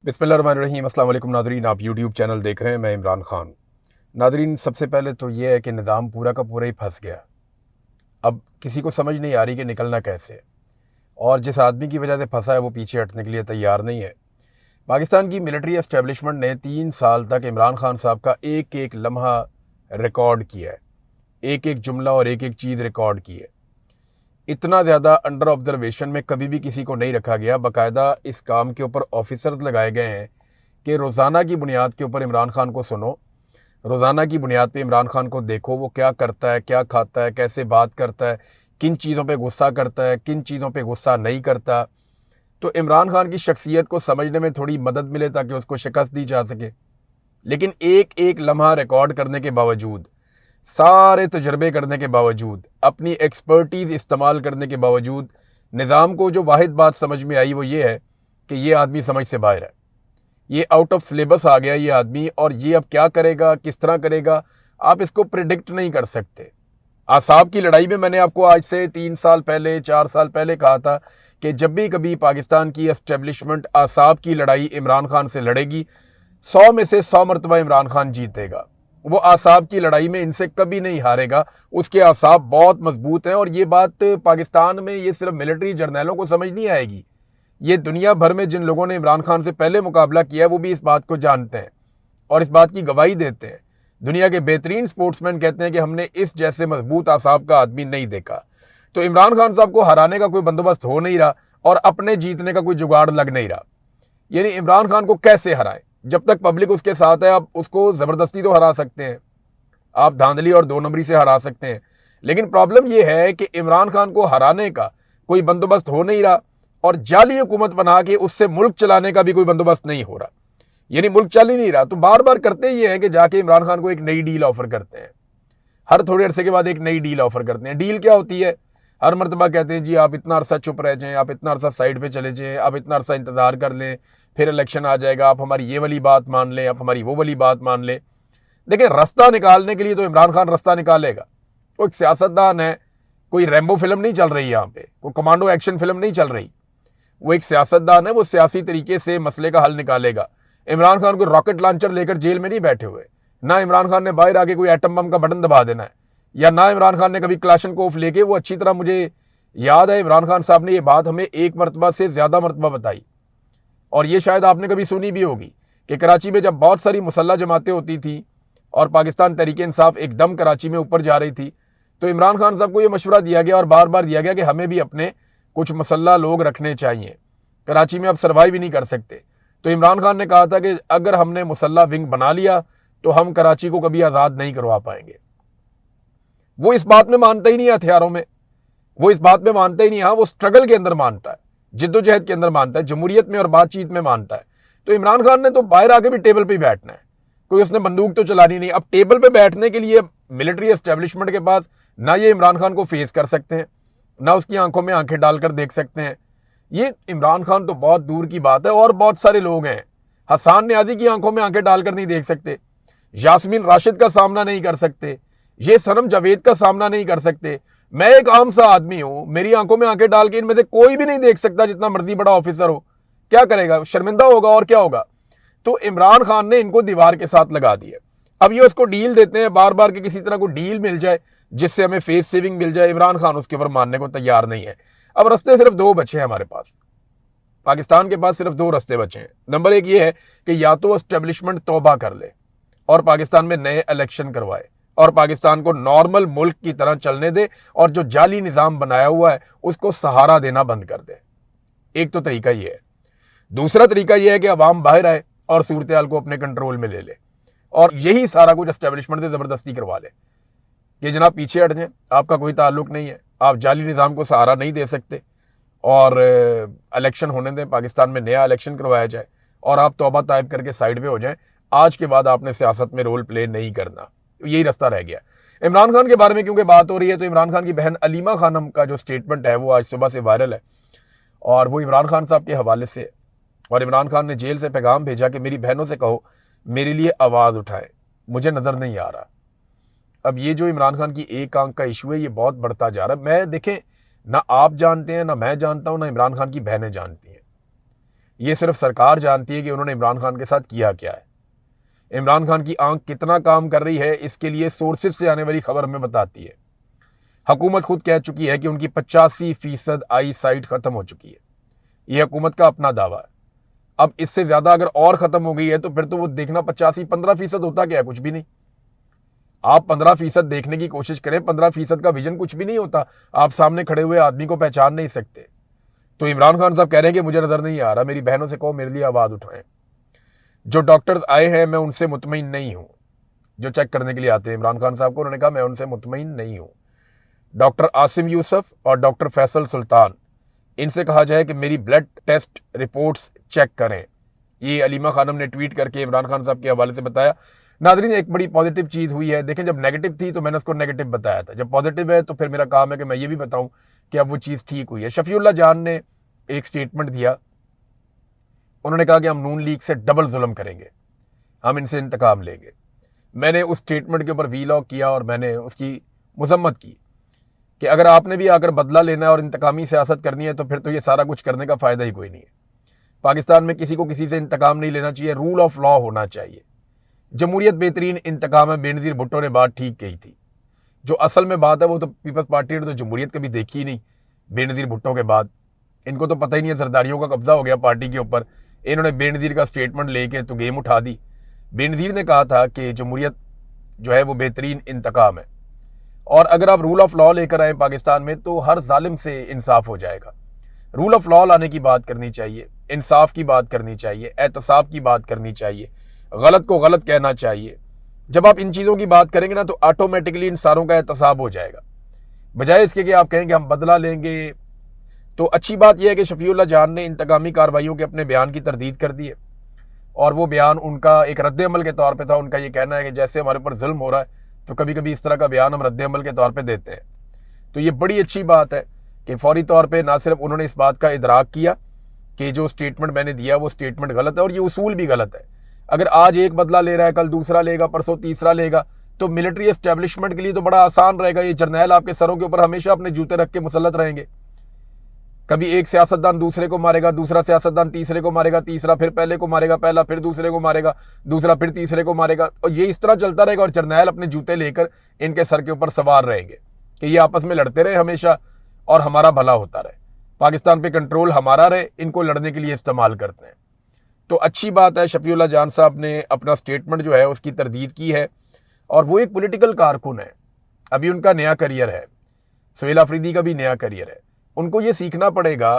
बिस्मिल्लाहिर्रहमानिर्रहीम। अस्सलाम वालेकुम नादरीन, आप यूट्यूब चैनल देख रहे हैं, मैं इमरान खान। नादरीन, सबसे पहले तो ये है कि निज़ाम पूरा का पूरा ही फंस गया। अब किसी को समझ नहीं आ रही कि निकलना कैसे, और जिस आदमी की वजह से फंसा है वो पीछे हटने के लिए तैयार नहीं है। पाकिस्तान की मिलिट्री एस्टेब्लिशमेंट ने 3 साल तक इमरान खान साहब का एक एक लम्हा रिकॉर्ड किया है, एक एक जुमला और एक एक चीज़ रिकॉर्ड की है। इतना ज़्यादा अंडर ऑब्जर्वेशन में कभी भी किसी को नहीं रखा गया। बाकायदा इस काम के ऊपर ऑफिसर्स लगाए गए हैं कि रोज़ाना की बुनियाद के ऊपर इमरान खान को सुनो, रोज़ाना की बुनियाद पे इमरान खान को देखो, वो क्या करता है, क्या खाता है, कैसे बात करता है, किन चीज़ों पे गुस्सा करता है, किन चीज़ों पे गुस्सा नहीं करता। तो इमरान खान की शख्सियत को समझने में थोड़ी मदद मिले ताकि उसको शिकस्त दी जा सके। लेकिन एक एक लम्हा रिकॉर्ड करने के बावजूद, सारे तजर्बे करने के बावजूद, अपनी एक्सपर्टीज़ इस्तेमाल करने के बावजूद, निज़ाम को जो वाहिद बात समझ में आई वो ये है कि ये आदमी समझ से बाहर है, ये आउट ऑफ सिलेबस आ गया ये आदमी, और ये अब क्या करेगा, किस तरह करेगा, आप इसको प्रिडिक्ट नहीं कर सकते। आसाब की लड़ाई में मैंने आपको आज से 3 साल पहले, 4 साल पहले कहा था कि जब भी कभी पाकिस्तान की एस्टेब्लिशमेंट आसाब की लड़ाई इमरान खान से लड़ेगी, 100 में से 100 मरतबा इमरान खान जीतेगा। वो आसाब की लड़ाई में इनसे कभी नहीं हारेगा, उसके आसाब बहुत मजबूत हैं। और ये बात पाकिस्तान में ये सिर्फ मिलिट्री जर्नैलों को समझ नहीं आएगी, ये दुनिया भर में जिन लोगों ने इमरान खान से पहले मुकाबला किया है वो भी इस बात को जानते हैं और इस बात की गवाही देते हैं। दुनिया के बेहतरीन स्पोर्ट्समैन कहते हैं कि हमने इस जैसे मजबूत आसाब का आदमी नहीं देखा। तो इमरान खान साहब को हराने का कोई बंदोबस्त हो नहीं रहा और अपने जीतने का कोई जुगाड़ लग नहीं रहा। यानी इमरान खान को कैसे हराएं? जब तक पब्लिक उसके साथ है आप उसको ज़बरदस्ती तो हरा सकते हैं, आप धांधली और 2 नंबरी से हरा सकते हैं, लेकिन प्रॉब्लम यह है कि इमरान खान को हराने का कोई बंदोबस्त हो नहीं रहा और जाली हुकूमत बना के उससे मुल्क चलाने का भी कोई बंदोबस्त नहीं हो रहा। यानी मुल्क चल ही नहीं रहा। तो बार बार करते ये हैं कि जाके इमरान खान को एक नई डील ऑफर करते हैं, हर थोड़े अरसे के बाद एक नई डील ऑफर करते हैं। डील क्या होती है? हर मरतबा कहते हैं जी आप इतना अरसा चुप रह जाएं, आप इतना अरसा साइड पे चले जाएं, आप इतना अरसा इंतजार कर लें, फिर इलेक्शन आ जाएगा, आप हमारी ये वाली बात मान लें, आप हमारी वो वाली बात मान लें। देखिए, रास्ता निकालने के लिए तो इमरान खान रास्ता निकालेगा। वो एक सियासतदान है, कोई रैम्बो फिल्म नहीं चल रही यहाँ पे, कोई कमांडो एक्शन फिल्म नहीं चल रही। वो एक सियासतदान है, वो सियासी तरीके से मसले का हल निकालेगा। इमरान खान को रॉकेट लॉन्चर लेकर जेल में नहीं बैठे हुए, ना इमरान खान ने बाहर आके कोई एटम बम का बटन दबा देना है, या ना इमरान खान ने कभी क्लाशनकोफ लेके, वो अच्छी तरह मुझे याद है इमरान खान साहब ने ये बात हमें एक मरतबा से ज्यादा मरतबा बताई, और ये शायद आपने कभी सुनी भी होगी कि कराची में जब बहुत सारी मुसल्ला जमातें होती थी और पाकिस्तान तहरीक इंसाफ एकदम कराची में ऊपर जा रही थी, तो इमरान खान साहब को यह मशवरा दिया गया और बार बार दिया गया कि हमें भी अपने कुछ मुसल्ला लोग रखने चाहिए, कराची में अब सर्वाइव ही नहीं कर सकते। तो इमरान खान ने कहा था कि अगर हमने मुसल्ला विंग बना लिया तो हम कराची को कभी आज़ाद नहीं करवा पाएंगे। वो इस बात में मानता ही नहीं है हथियारों में, वो इस बात में मानता ही नहीं। हाँ, वो स्ट्रगल के अंदर मानता है, जिद्दोजहद के अंदर मानता है, जमहूरियत में और बातचीत में मानता है। तो इमरान खान ने तो बाहर आके भी टेबल पे ही बैठना है, कोई उसने बंदूक तो चलानी नहीं। अब टेबल पे बैठने के लिए मिलिट्री एस्टेब्लिशमेंट के पास ना ये इमरान खान को फेस कर सकते हैं, ना उसकी आंखों में आंखें डालकर देख सकते हैं। ये इमरान खान तो बहुत दूर की बात है, और बहुत सारे लोग हैं, हसन न्याजी की आंखों में आंखें डालकर नहीं देख सकते, यास्मीन राशिद का सामना नहीं कर सकते, ये सनम जावेद का सामना नहीं कर सकते। मैं एक आम सा आदमी हूं, मेरी आंखों में आंखें डाल के इनमें से कोई भी नहीं देख सकता, जितना मर्जी बड़ा ऑफिसर हो। क्या करेगा? शर्मिंदा होगा, और क्या होगा। तो इमरान खान ने इनको दीवार के साथ लगा दिया। अब ये उसको डील देते हैं बार बार कि किसी तरह को डील मिल जाए जिससे हमें फेस सेविंग मिल जाए। इमरान खान उसके ऊपर मानने को तैयार नहीं है। अब रास्ते सिर्फ 2 बचे हैं हमारे पास, पाकिस्तान के पास सिर्फ 2 रास्ते बचे हैं। नंबर 1 ये है कि या तो एस्टेब्लिशमेंट तौबा कर ले और पाकिस्तान में नए इलेक्शन करवाए और पाकिस्तान को नॉर्मल मुल्क की तरह चलने दे, और जो जाली निज़ाम बनाया हुआ है उसको सहारा देना बंद कर दे। एक तो तरीका ये है। दूसरा तरीका यह है कि अवाम बाहर आए और सूरत हाल को अपने कंट्रोल में ले ले, और यही सारा कुछ एस्टेब्लिशमेंट से ज़बरदस्ती करवा ले कि जनाब पीछे हट जाए, आपका कोई ताल्लुक नहीं है, आप जाली निज़ाम को सहारा नहीं दे सकते, और इलेक्शन होने दें, पाकिस्तान में नया इलेक्शन करवाया जाए और आप तौबा ताइब करके साइड पे हो जाएं। आज के बाद आपने सियासत में रोल प्ले नहीं करना, यही रास्ता रह गया। इमरान खान के बारे में क्योंकि बात हो रही है, तो इमरान खान की बहन अलीमा खानम का जो स्टेटमेंट है वो आज सुबह से वायरल है, और वो इमरान खान साहब के हवाले से। और इमरान खान ने जेल से पैगाम भेजा कि मेरी बहनों से कहो मेरे लिए आवाज़ उठाए, मुझे नज़र नहीं आ रहा। अब ये जो इमरान खान की एक आंख का इशू है, ये बहुत बढ़ता जा रहा है। मैं देखें, ना आप जानते हैं, ना मैं जानता हूं, ना इमरान खान की बहनें जानती हैं। ये सिर्फ सरकार जानती है कि उन्होंने इमरान खान के साथ किया क्या है। इमरान खान की आंख कितना काम कर रही है, इसके लिए सोर्सेज से आने वाली खबर हमें बताती है। हुकूमत खुद कह चुकी है कि उनकी 85% आई साइट खत्म हो चुकी है। यह हुकूमत का अपना दावा है। अब इससे ज्यादा अगर और खत्म हो गई है तो फिर तो वो देखना 85-15% होता क्या है, कुछ भी नहीं। आप 15% देखने की कोशिश करें, 15% का विजन कुछ भी नहीं होता। आप सामने खड़े हुए आदमी को पहचान नहीं सकते। तो इमरान खान साहब कह रहे हैं कि मुझे नजर नहीं आ रहा, मेरी बहनों से कहो मेरे लिए आवाज उठाएं। जो डॉक्टर्स आए हैं मैं उनसे मुतमईन नहीं हूं, जो चेक करने के लिए आते हैं इमरान खान साहब को, उन्होंने कहा मैं उनसे मुतमईन नहीं हूं। डॉक्टर आसिम यूसुफ और डॉक्टर फैसल सुल्तान, इनसे कहा जाए कि मेरी ब्लड टेस्ट रिपोर्ट्स चेक करें। ये अलीमा खानम ने ट्वीट करके इमरान खान साहब के हवाले से बताया। नादरीन, एक बड़ी पॉजिटिव चीज़ हुई है। देखें, जब नेगेटिव थी तो मैंने उसको नेगेटिव बताया था, जब पॉजिटिव है तो फिर मेरा काम है कि मैं ये भी बताऊं कि अब वो चीज़ ठीक हुई है। शफीउल्लाह जान ने एक स्टेटमेंट दिया। उन्होंने कहा कि हम नून लीग से डबल जुल्म करेंगे, हम इनसे इंतकाम लेंगे। मैंने उस स्टेटमेंट के ऊपर वीलॉग किया और मैंने उसकी मजम्मत की कि अगर आपने भी आकर बदला लेना है और इंतकामी सियासत करनी है तो फिर तो ये सारा कुछ करने का फ़ायदा ही कोई नहीं है। पाकिस्तान में किसी को किसी से इंतकाम नहीं लेना चाहिए, रूल ऑफ लॉ होना चाहिए। जमहूरियत बेहतरीन इंतकाम है, बेनज़ीर भुट्टो ने बात ठीक कही थी। जो असल में बात है वो तो पीपल्स पार्टी ने तो जमहूरियत कभी देखी ही नहीं। बेनज़ीर भुट्टो के बाद इनको तो पता ही नहीं है, सरदारियों का कब्जा हो गया पार्टी के ऊपर। इन्होंने बेनज़ीर का स्टेटमेंट लेके तो गेम उठा दी। बेनज़ीर ने कहा था कि जमहूरियत जो है वो बेहतरीन इंतकाम है, और अगर आप रूल ऑफ लॉ लेकर आए पाकिस्तान में तो हर जालिम से इंसाफ हो जाएगा। रूल ऑफ लॉ लाने की बात करनी चाहिए, इंसाफ की बात करनी चाहिए, एहतसाब की बात करनी चाहिए, गलत को गलत कहना चाहिए। जब आप इन चीज़ों की बात करेंगे ना तो ऑटोमेटिकली इन सारों का एहतसाब हो जाएगा, बजाय इसके कि आप कहेंगे हम बदला लेंगे। तो अच्छी बात यह है कि शफीउल्लाह जान ने इंतकामी कार्रवाइयों के अपने बयान की तरदीद कर दी है, और वो बयान उनका एक रद्द अमल के तौर पर था। उनका ये कहना है कि जैसे हमारे ऊपर जुल्म हो रहा है तो कभी कभी इस तरह का बयान हम रद्द अमल के तौर पर देते हैं। तो ये बड़ी अच्छी बात है कि फौरी तौर पे ना सिर्फ उन्होंने इस बात का इदराक किया कि जो स्टेटमेंट मैंने दिया वो स्टेटमेंट गलत है, और ये उसूल भी गलत है। अगर आज एक बदला ले रहा है, कल दूसरा लेगा, परसों तीसरा लेगा, तो मिलिट्री एस्टेब्लिशमेंट के लिए तो बड़ा आसान रहेगा। ये जर्नैल आपके सरों के ऊपर हमेशा अपने जूते रख के मुसल्लत रहेंगे। कभी एक सियासतदान दूसरे को मारेगा, दूसरा सियासतदान तीसरे को मारेगा, तीसरा फिर पहले को मारेगा, पहला फिर दूसरे को मारेगा, दूसरा फिर तीसरे को मारेगा, और ये इस तरह चलता रहेगा। और जर्नैल अपने जूते लेकर इनके सर के ऊपर सवार रहेंगे कि ये आपस में लड़ते रहे हमेशा और हमारा भला होता रहे, पाकिस्तान पे कंट्रोल हमारा रहे, इनको लड़ने के लिए इस्तेमाल करते हैं। तो अच्छी बात है, शफीउल्लाह जान साहब ने अपना स्टेटमेंट जो है उसकी तरदीद की है, और वो एक पॉलिटिकल कारकुन है। अभी उनका नया करियर है, सुहेल अफरीदी का भी नया करियर है। उनको ये सीखना पड़ेगा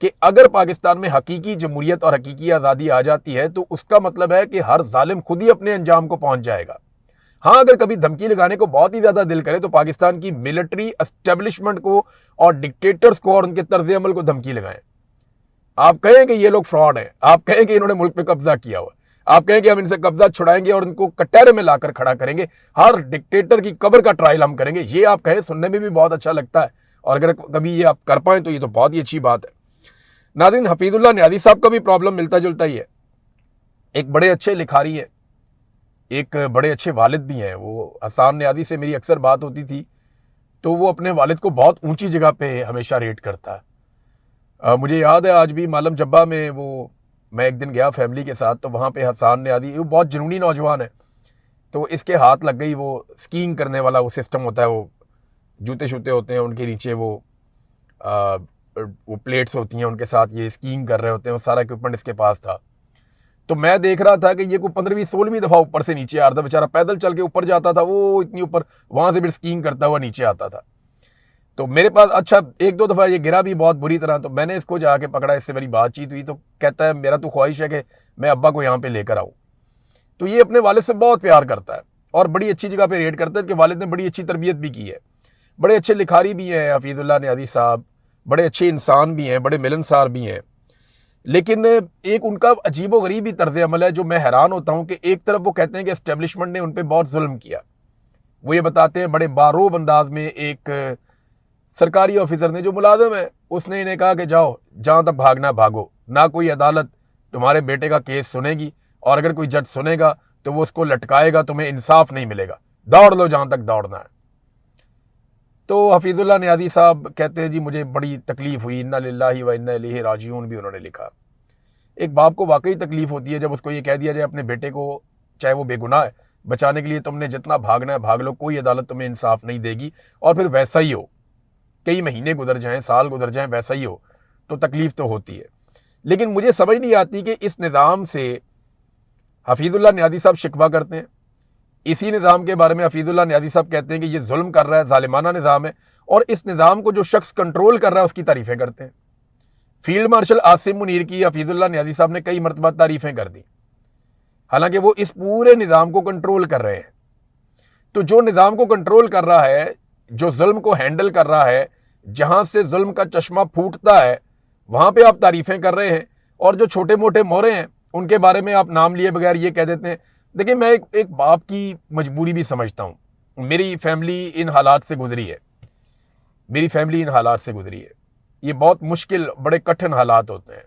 कि अगर पाकिस्तान में हकीकी जमहूरियत और हकीकी आज़ादी आ जाती है तो उसका मतलब है कि हर जालिम खुद ही अपने अंजाम को पहुंच जाएगा। हाँ, अगर कभी धमकी लगाने को बहुत ही ज्यादा दिल करे तो पाकिस्तान की मिलिट्री एस्टेब्लिशमेंट को और डिक्टेटर्स को और उनके तर्ज अमल को धमकी लगाएं। आप कहें कि ये लोग फ्रॉड हैं, आप कहें कि इन्होंने मुल्क पे कब्जा किया हुआ, आप कहें कि हम इनसे कब्जा छुड़ाएंगे और इनको कटहरे में लाकर खड़ा करेंगे, हर डिक्टेटर की कब्र का ट्रायल हम करेंगे, ये आप कहें, सुनने में भी बहुत अच्छा लगता है। और अगर कभी ये आप कर पाए तो ये तो बहुत ही अच्छी बात है। नाज़रीन, हफीजुल्लाह न्याज़ी साहब का भी प्रॉब्लम मिलता जुलता ही है। एक बड़े अच्छे लिखारी है, एक बड़े अच्छे वालिद भी हैं। वो हसन न्याज़ी से मेरी अक्सर बात होती थी तो वो अपने वालिद को बहुत ऊंची जगह पे हमेशा रेट करता है। मुझे याद है आज भी मालम जब्बा में मैं एक दिन गया फैमिली के साथ, तो वहाँ पे हसन न्याज़ी, वो बहुत जुनूनी नौजवान है, तो इसके हाथ लग गई वो स्कीइंग करने वाला वो सिस्टम होता है, वो जूते शूते होते हैं उनके नीचे, वो प्लेट्स होती हैं उनके साथ, ये स्कीइंग कर रहे होते हैं, वो सारा इक्विपमेंट इसके पास था। तो मैं देख रहा था कि ये कोई 15वीं-16वीं दफ़ा ऊपर से नीचे आ रहा था, बेचारा पैदल चल के ऊपर जाता था, वो इतनी ऊपर, वहाँ से फिर स्कीइंग करता हुआ नीचे आता था। तो मेरे पास, अच्छा, एक दो दफ़ा ये गिरा भी बहुत बुरी तरह, तो मैंने इसको जाके पकड़ा, इससे मेरी बातचीत हुई, तो कहता है मेरा तो ख्वाहिश है कि मैं अब्बा को यहाँ पे लेकर आऊँ। तो ये अपने वालिद से बहुत प्यार करता है और बड़ी अच्छी जगह पे रेट करता है कि वालिद ने बड़ी अच्छी तरबियत भी की है। बड़े अच्छे लिखारी भी हैं हफीजुल्लाह न्याज़ी साहब, बड़े अच्छे इंसान भी हैं, बड़े मिलनसार भी हैं। लेकिन एक उनका अजीबो गरीब ही तर्ज अमल है जो मैं हैरान होता हूँ कि एक तरफ वो कहते हैं कि एस्टेब्लिशमेंट ने उन पर बहुत जुल्म किया। वो ये बताते हैं बड़े बारोब अंदाज में, एक सरकारी ऑफिसर ने जो मुलाजिम है उसने इन्हें कहा कि जाओ, जहाँ तक भागना भागो, ना कोई अदालत तुम्हारे बेटे का केस सुनेगी, और अगर कोई जज सुनेगा तो वो उसको लटकाएगा, तुम्हें इंसाफ नहीं मिलेगा, दौड़ लो जहाँ तक दौड़ना है। तो हफीजुल्लाह न्याज़ी साहब कहते हैं जी मुझे बड़ी तकलीफ हुई, इन्ना लिल्लाहि व इन्ना इलैहि राजिऊन भी उन्होंने लिखा। एक बाप को वाकई तकलीफ होती है जब उसको ये कह दिया जाए अपने बेटे को, चाहे वो बेगुनाह है, बचाने के लिए तुमने जितना भागना है भाग लो, कोई अदालत तुम्हें इंसाफ नहीं देगी, और फिर वैसा ही हो, कई महीने गुजर जाएं, साल गुजर जाएं, वैसा ही हो, तो तकलीफ तो होती है। लेकिन मुझे समझ नहीं आती कि इस निज़ाम से हफीजुल्लाह नियाज़ी साहब शिकवा करते हैं, इसी निज़ाम के बारे में हफीजुल्लाह नियाज़ी साहब कहते हैं कि ये जुल्म कर रहा है, जालिमाना निज़ाम है, और इस निज़ाम को जो शख्स कंट्रोल कर रहा है उसकी तारीफ़ें करते हैं। फील्ड मार्शल आसिम मुनीर की हफीजुल्लाह नियाज़ी साहब ने कई मरतबा तारीफ़ें कर दी, हालांकि वो इस पूरे निज़ाम को कंट्रोल कर रहे हैं। तो जो निज़ाम को कंट्रोल कर रहा है, जो जुल्म को हैंडल कर रहा है, जहां से जुल्म का चश्मा फूटता है, वहां पे आप तारीफ़ें कर रहे हैं, और जो छोटे मोटे मोहरे हैं उनके बारे में आप नाम लिए बगैर ये कह देते हैं। देखिए, मैं एक बाप की मजबूरी भी समझता हूं। मेरी फैमिली इन हालात से गुजरी है, मेरी फैमिली इन हालात से गुजरी है। ये बहुत मुश्किल, बड़े कठिन हालात होते हैं,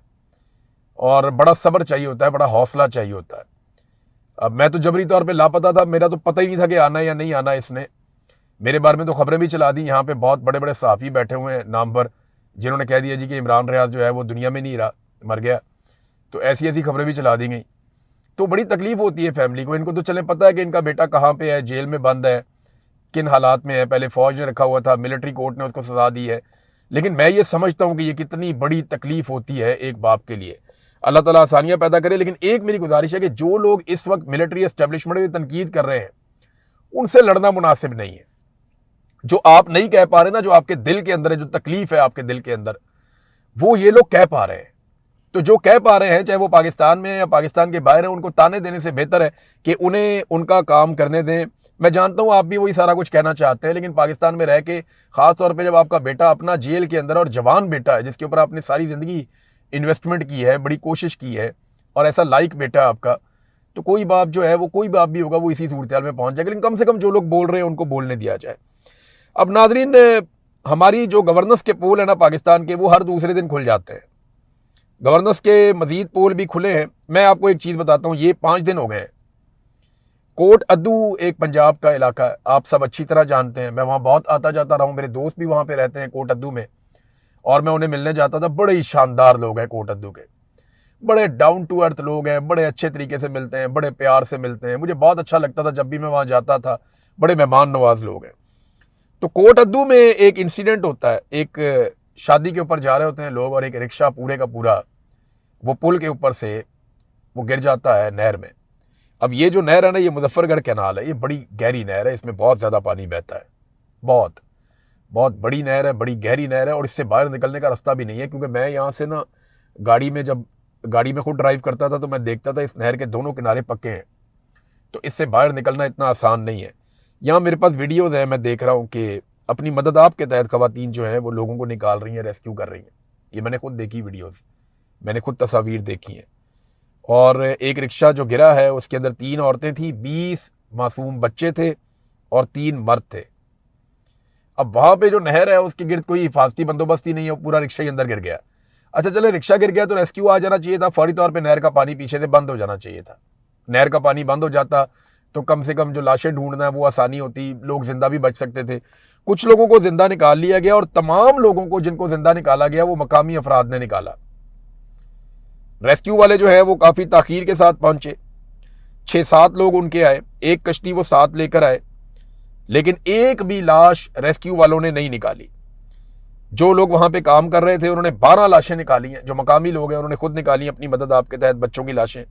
और बड़ा सब्र चाहिए होता है, बड़ा हौसला चाहिए होता है। अब मैं तो जबरी तौर पे लापता था, मेरा तो पता ही नहीं था कि आना या नहीं आना इसने। मेरे बारे में तो खबरें भी चला दी, यहाँ पे बहुत बड़े बड़े सहाफ़ी बैठे हुए हैं नाम पर, जिन्होंने कह दिया जी कि इमरान रियाज जो है वो दुनिया में नहीं रहा, मर गया। तो ऐसी ऐसी खबरें भी चला दी गई। तो बड़ी तकलीफ होती है फैमिली को। इनको तो चले पता है कि इनका बेटा कहाँ पे है, जेल में बंद है, किन हालात में है, पहले फौज ने रखा हुआ था, मिलिट्री कोर्ट ने उसको सजा दी है। लेकिन मैं ये समझता हूँ कि ये कितनी बड़ी तकलीफ होती है एक बाप के लिए। अल्लाह ताला आसानियाँ पैदा करे। लेकिन एक मेरी गुजारिश है कि जो लोग इस वक्त मिलिट्री एस्टेब्लिशमेंट में तनकीद कर रहे हैं, उनसे लड़ना मुनासिब नहीं है। जो आप नहीं कह पा रहे ना, जो आपके दिल के अंदर है, जो तकलीफ है आपके दिल के अंदर, वो ये लोग कह पा रहे हैं। तो जो कह पा रहे हैं, चाहे वो पाकिस्तान में या पाकिस्तान के बाहर है, उनको ताने देने से बेहतर है कि उन्हें उनका काम करने दें। मैं जानता हूं आप भी वही सारा कुछ कहना चाहते हैं, लेकिन पाकिस्तान में रह के, खास तौर पे जब आपका बेटा अपना जेल के अंदर, और जवान बेटा है जिसके ऊपर आपने सारी जिंदगी इन्वेस्टमेंट की है, बड़ी कोशिश की है, और ऐसा लाइक बेटा है आपका, तो कोई बाप जो है, वो कोई बाप भी होगा, वो इसी सूरत में पहुंच जाएगा। लेकिन कम से कम जो लोग बोल रहे हैं उनको बोलने दिया जाए। अब नाजरीन, हमारी जो गवर्नेंस के पोल है ना पाकिस्तान के, वो हर दूसरे दिन खुल जाते हैं। गवर्नेंस के मजीद पोल भी खुले हैं। मैं आपको एक चीज बताता हूं, ये 5 दिन हो गए हैं। कोट अद्दू एक पंजाब का इलाका है, आप सब अच्छी तरह जानते हैं। मैं वहां बहुत आता जाता रहा हूं, मेरे दोस्त भी वहां पे रहते हैं कोट अद्दू में, और मैं उन्हें मिलने जाता था। बड़े ही शानदार लोग हैं कोट अद्दू के, बड़े डाउन टू अर्थ लोग हैं, बड़े अच्छे तरीके से मिलते हैं, बड़े प्यार से मिलते हैं। मुझे बहुत अच्छा लगता था जब भी मैं वहां जाता था। बड़े मेहमान नवाज लोग हैं। तो कोट अद्दू में एक इंसिडेंट होता है, एक शादी के ऊपर जा रहे होते हैं लोग, और एक रिक्शा पूरे का पूरा वो पुल के ऊपर से वो गिर जाता है नहर में। अब ये जो नहर है ना, ये मुजफ्फरगढ़ कैनाल है, ये बड़ी गहरी नहर है, इसमें बहुत ज़्यादा पानी बहता है, बहुत बहुत बड़ी नहर है, बड़ी गहरी नहर है, और इससे बाहर निकलने का रास्ता भी नहीं है। क्योंकि मैं यहाँ से ना जब गाड़ी में खुद ड्राइव करता था, तो मैं देखता था इस नहर के दोनों किनारे पक्के हैं, तो इससे बाहर निकलना इतना आसान नहीं है। यहाँ मेरे पास वीडियोज़ हैं, मैं देख रहा हूँ कि अपनी मदद आप के तहत ख़वातीन जो हैं वो लोगों को निकाल रही हैं, रेस्क्यू कर रही हैं। ये मैंने खुद देखी वीडियोज़, मैंने खुद तस्वीर देखी हैं। और एक रिक्शा जो गिरा है उसके अंदर 3 औरतें थी, 20 मासूम बच्चे थे, और 3 मर्द थे। अब वहां पे जो नहर है उसके गिर्द कोई हिफाजती बंदोबस्त ही नहीं है, पूरा रिक्शा ही अंदर गिर गया। अच्छा चले, रिक्शा गिर गया तो रेस्क्यू आ जाना चाहिए था, फौरी तौर पर नहर का पानी पीछे से बंद हो जाना चाहिए था। नहर का पानी बंद हो जाता तो कम से कम जो लाशें ढूंढना है वो आसानी होती, लोग जिंदा भी बच सकते थे। कुछ लोगों को जिंदा निकाल लिया गया, और तमाम लोगों को जिनको जिंदा निकाला गया वो मकामी अफराद ने निकाला। रेस्क्यू वाले जो है वो काफी ताखीर के साथ पहुंचे, 6-7 लोग उनके आए, एक कश्ती वो 7 लेकर आए, लेकिन एक भी लाश रेस्क्यू वालों ने नहीं निकाली। जो लोग वहां पे काम कर रहे थे उन्होंने 12 लाशें निकाली हैं, जो मकामी लोग हैं उन्होंने खुद निकाली अपनी मदद आपके तहत, बच्चों की लाशें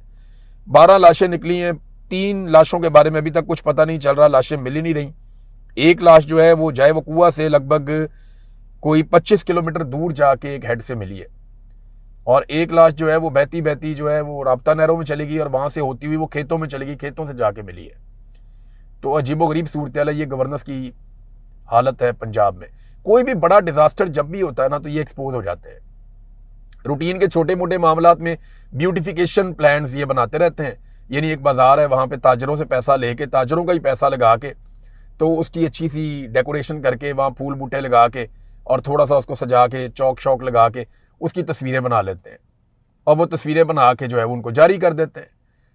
12 लाशें निकली हैं। 3 लाशों के बारे में अभी तक कुछ पता नहीं चल रहा, लाशें मिल ही नहीं रही। एक लाश जो है वो जाए वो कुआ से लगभग कोई 25 किलोमीटर दूर जाके एक हेड से मिली है, और एक लाश जो है वो बहती बहती जो है वो राब्ता नहरों में चली गई, और वहां से होती हुई वो खेतों में चली गई, खेतों से जाके मिली है। तो अजीबोगरीब सूरत हाल है, ये गवर्नेंस की हालत है पंजाब में। कोई भी बड़ा डिजास्टर जब भी होता है ना, तो ये एक्सपोज हो जाते हैं। रूटीन के छोटे मोटे मामलात में ब्यूटिफिकेशन प्लान्स ये बनाते रहते हैं, यानी एक बाजार है, वहां पे ताजरों से पैसा लेके, ताजरों का ही पैसा लगा के, तो उसकी अच्छी सी डेकोरेशन करके, वहां फूल बूटे लगा के, और थोड़ा सा उसको सजा के, चौक शौक लगा के उसकी तस्वीरें बना लेते हैं, और वो तस्वीरें बना के जो है उनको जारी कर देते हैं।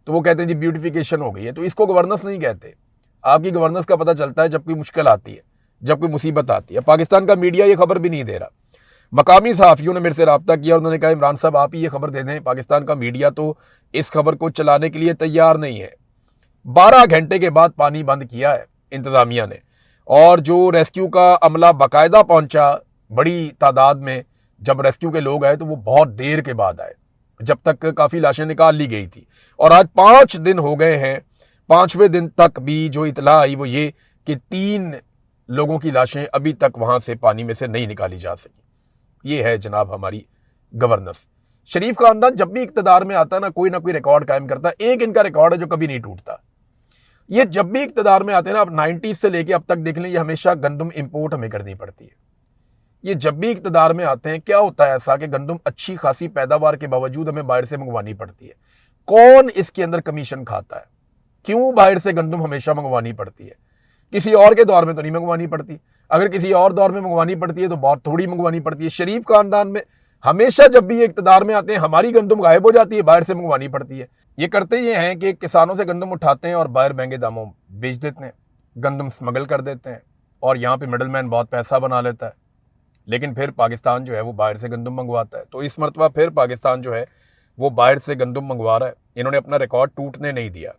तो वो कहते हैं जी ब्यूटिफिकेशन हो गई है। तो इसको गवर्नेंस नहीं कहते। आपकी गवर्नेंस का पता चलता है जब कोई मुश्किल आती है, जब कोई मुसीबत आती है। पाकिस्तान का मीडिया ये खबर भी नहीं दे रहा। मकामी सहाफ़ियों ने मेरे से रब्ता किया और उन्होंने कहा इमरान साहब आप ही ये खबर दे दें, पाकिस्तान का मीडिया तो इस खबर को चलाने के लिए तैयार नहीं है। 12 घंटे के बाद पानी बंद किया है इंतज़ामिया ने, और जो रेस्क्यू का अमला बाकायदा पहुंचा बड़ी तादाद में, जब रेस्क्यू के लोग आए तो वो बहुत देर के बाद आए, जब तक काफ़ी लाशें निकाल ली गई थी। और आज 5 दिन हो गए हैं, 5वें दिन तक भी जो इतला आई वो ये कि 3 लोगों की लाशें अभी तक वहां से पानी में से नहीं निकाली जा सकी। ये है जनाब हमारी गवर्नेंस। शरीफ खानदान जब भी इक्तदार में आता है ना कोई रिकॉर्ड कायम करता है। एक इनका रिकॉर्ड है जो कभी नहीं टूटता। ये जब भी इक्तदार में आते हैं ना, अब 90s से लेके अब तक देख लें, ये हमेशा गंदम इंपोर्ट हमें करनी पड़ती है। ये जब भी इक्तदार में आते हैं क्या होता है ऐसा कि गंदम अच्छी खासी पैदावार के बावजूद हमें बाहर से मंगवानी पड़ती है। कौन इसके अंदर कमीशन खाता है? क्यों बाहर से गंदम हमेशा मंगवानी पड़ती है? किसी और के दौर में तो नहीं मंगवानी पड़ती। अगर किसी और दौर में मंगवानी पड़ती है तो बहुत थोड़ी मंगवानी पड़ती है। शरीफ खानदान में हमेशा जब भी ये इक्तदार में आते हैं हमारी गंदम गायब हो जाती है, बाहर से मंगवानी पड़ती है। ये करते ये हैं कि किसानों से गंदम उठाते हैं और बाहर महंगे दामों बेच देते हैं, गंदम स्मगल कर देते हैं और यहाँ पे मिडलमैन बहुत पैसा बना लेता है। लेकिन फिर पाकिस्तान जो है वो बाहर से गंदम मंगवाता है। तो इस मरतबा फिर पाकिस्तान जो है वो बाहर से गंदम मंगवा रहा है। इन्होंने अपना रिकॉर्ड टूटने नहीं दिया।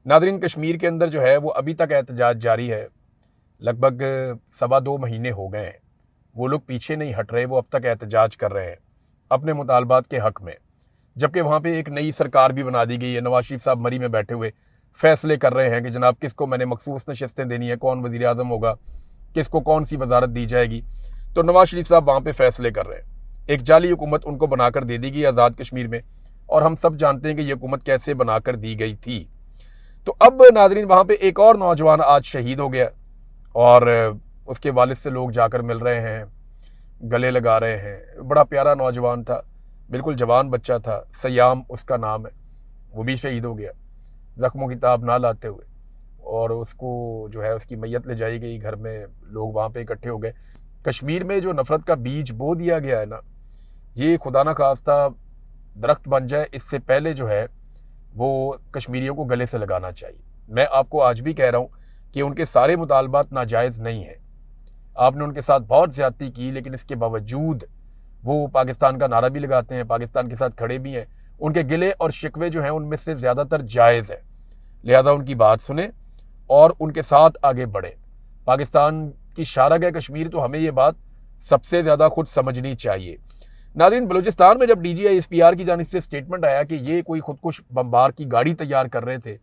नादरीन, कश्मीर के अंदर जो है वो अभी तक एहतजाज जारी है। लगभग 2.25 महीने हो गए हैं। वो लोग पीछे नहीं हट रहे, वो अब तक एहतजाज कर रहे हैं अपने मुतालबात के हक़ में। जबकि वहाँ पे एक नई सरकार भी बना दी गई है। नवाज शरीफ साहब मरी में बैठे हुए फैसले कर रहे हैं कि जनाब किसको मैंने मखसूस नशस्तें देनी है, कौन वज़ीर आज़म होगा, किसको कौन सी वजारत दी जाएगी। तो नवाज शरीफ साहब वहाँ पे फैसले कर रहे हैं। एक जाली हुकूमत उनको बनाकर दे दी गई आज़ाद कश्मीर में, और हम सब जानते हैं कि ये हुकूमत कैसे बनाकर दी गई थी। तो अब नाजरीन वहाँ पे एक और नौजवान आज शहीद हो गया और उसके वालिद से लोग जाकर मिल रहे हैं, गले लगा रहे हैं। बड़ा प्यारा नौजवान था, बिल्कुल जवान बच्चा था, सयाम उसका नाम है। वो भी शहीद हो गया ज़ख्मों की ताब ना लाते हुए, और उसको जो है उसकी मैयत ले जाई गई। घर में लोग वहाँ पे इकट्ठे हो गए। कश्मीर में जो नफ़रत का बीज बो दिया गया है ना, ये खुदा ना खास्ता दरख्त बन जाए, इससे पहले जो है वो कश्मीरियों को गले से लगाना चाहिए। मैं आपको आज भी कह रहा हूँ कि उनके सारे मुतालबात नाजायज़ नहीं हैं। आपने उनके साथ बहुत ज़्यादती की, लेकिन इसके बावजूद वो पाकिस्तान का नारा भी लगाते हैं, पाकिस्तान के साथ खड़े भी हैं। उनके गिले और शिकवे जो हैं उनमें से ज़्यादातर जायज़ है। लिहाजा उनकी बात सुने और उनके साथ आगे बढ़े। पाकिस्तान की शारग है कश्मीर, तो हमें ये बात सबसे ज़्यादा खुद समझनी चाहिए। नाज़रीन, बलूचिस्तान में जब DGI-SPR की जानिब से स्टेटमेंट आया कि ये कोई खुदकुश बमबार की गाड़ी तैयार कर रहे थे,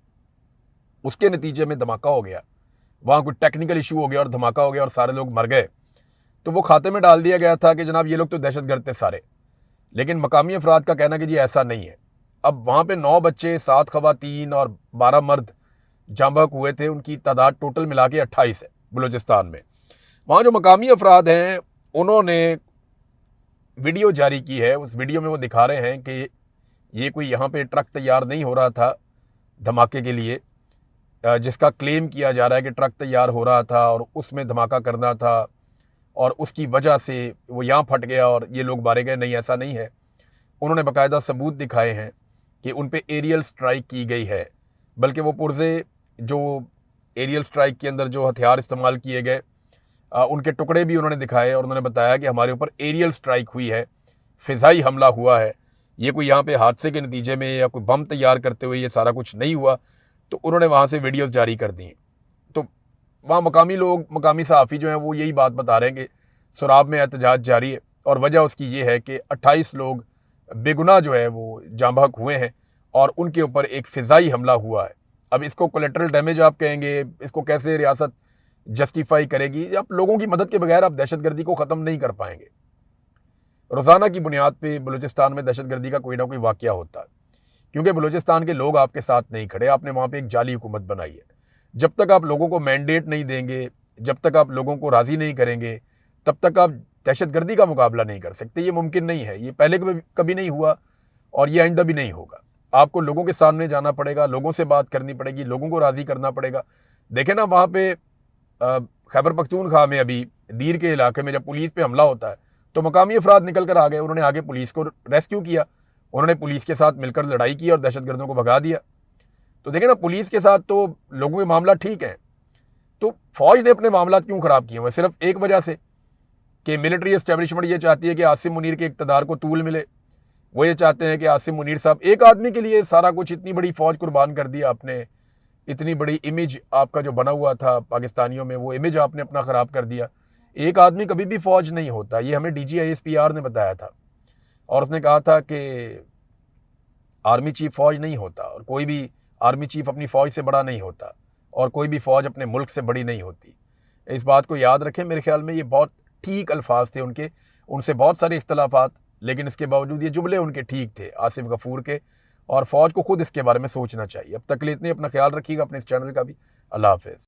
उसके नतीजे में धमाका हो गया। वहाँ कोई टेक्निकल इशू हो गया और धमाका हो गया और सारे लोग मर गए। तो वो खाते में डाल दिया गया था कि जनाब ये लोग तो दहशतगर्द थे सारे। लेकिन मकामी अफराद का कहना कि जी ऐसा नहीं है। अब वहाँ पे 9 बच्चे, 7 खवातीन और 12 मर्द जाँ बहक हुए थे। उनकी तादाद टोटल मिला के 28 है बलूचिस्तान में। वहाँ जो मकामी अफराद हैं उन्होंने वीडियो जारी की है। उस वीडियो में वो दिखा रहे हैं कि ये कोई यहाँ पे ट्रक तैयार नहीं हो रहा था धमाके के लिए, जिसका क्लेम किया जा रहा है कि ट्रक तैयार हो रहा था और उसमें धमाका करना था और उसकी वजह से वो यहाँ फट गया और ये लोग मारे गए। नहीं, ऐसा नहीं है। उन्होंने बाकायदा सबूत दिखाए हैं कि उन पे एरियल स्ट्राइक की गई है। बल्कि वो पुर्जे जो एरियल स्ट्राइक के अंदर जो हथियार इस्तेमाल किए गए उनके टुकड़े भी उन्होंने दिखाए और उन्होंने बताया कि हमारे ऊपर एरियल स्ट्राइक हुई है, फ़िज़ाई हमला हुआ है। ये कोई यहाँ पे हादसे के नतीजे में या कोई बम तैयार करते हुए ये सारा कुछ नहीं हुआ। तो उन्होंने वहाँ से वीडियोस जारी कर दी। तो वहाँ मकामी लोग, मकामी सहाफ़ी जो हैं वो यही बात बता रहे हैं कि सुराब में एहतजाज जारी है और वजह उसकी ये है कि 28 लोग बेगुनाह जो है वो जाँ बहक हुए हैं और उनके ऊपर एक फ़िज़ाई हमला हुआ है। अब इसको कोलेटरल डैमेज आप कहेंगे, इसको कैसे रियासत जस्टिफाई करेगी? आप लोगों की मदद के बगैर आप दहशतगर्दी को ख़त्म नहीं कर पाएंगे। रोज़ाना की बुनियाद पे बलूचिस्तान में दहशतगर्दी का कोई ना कोई वाक़या होता है, क्योंकि बलूचिस्तान के लोग आपके साथ नहीं खड़े। आपने वहाँ पे एक जाली हुकूमत बनाई है। जब तक आप लोगों को मैंडेट नहीं देंगे, जब तक आप लोगों को राज़ी नहीं करेंगे, तब तक आप दहशतगर्दी का मुकाबला नहीं कर सकते। ये मुमकिन नहीं है। ये पहले कभी नहीं हुआ और ये आइंदा भी नहीं होगा। आपको लोगों के सामने जाना पड़ेगा, लोगों से बात करनी पड़ेगी, लोगों को राज़ी करना पड़ेगा। देखें ना, वहाँ पे खैबर पख्तूनख्वा में अभी दीर के इलाके में जब पुलिस पे हमला होता है तो मकामी अफराद निकल कर आ गए। उन्होंने आगे पुलिस को रेस्क्यू किया, उन्होंने पुलिस के साथ मिलकर लड़ाई की और दहशतगर्दों को भगा दिया। तो देखें ना, पुलिस के साथ तो लोगों के मामला ठीक है, तो फौज ने अपने मामला क्यों ख़राब किए हुए? सिर्फ एक वजह से कि मिलिट्री एस्टेब्लिशमेंट ये चाहती है कि आसिम मुनीर के इक़्तिदार को तूल मिले। वो ये चाहते हैं कि आसिम मुनीर साहब, एक आदमी के लिए सारा कुछ, इतनी बड़ी फ़ौज कुर्बान कर दिया आपने, इतनी बड़ी इमेज आपका जो बना हुआ था पाकिस्तानियों में, वो इमेज आपने अपना ख़राब कर दिया। एक आदमी कभी भी फ़ौज नहीं होता, ये हमें DGISPR ने बताया था। और उसने कहा था कि आर्मी चीफ फ़ौज नहीं होता, और कोई भी आर्मी चीफ अपनी फ़ौज से बड़ा नहीं होता, और कोई भी फ़ौज अपने मुल्क से बड़ी नहीं होती। इस बात को याद रखें। मेरे ख्याल में ये बहुत ठीक अल्फाज थे उनके, उनसे बहुत सारे इख्तलाफात, लेकिन इसके बावजूद ये जुमले उनके ठीक थे आसिफ गफूर के, और फ़ौज को खुद इसके बारे में सोचना चाहिए। अब तक के लिए इतने, अपना ख्याल रखिएगा, अपने इस चैनल का भी। अल्लाह हाफ़िज़।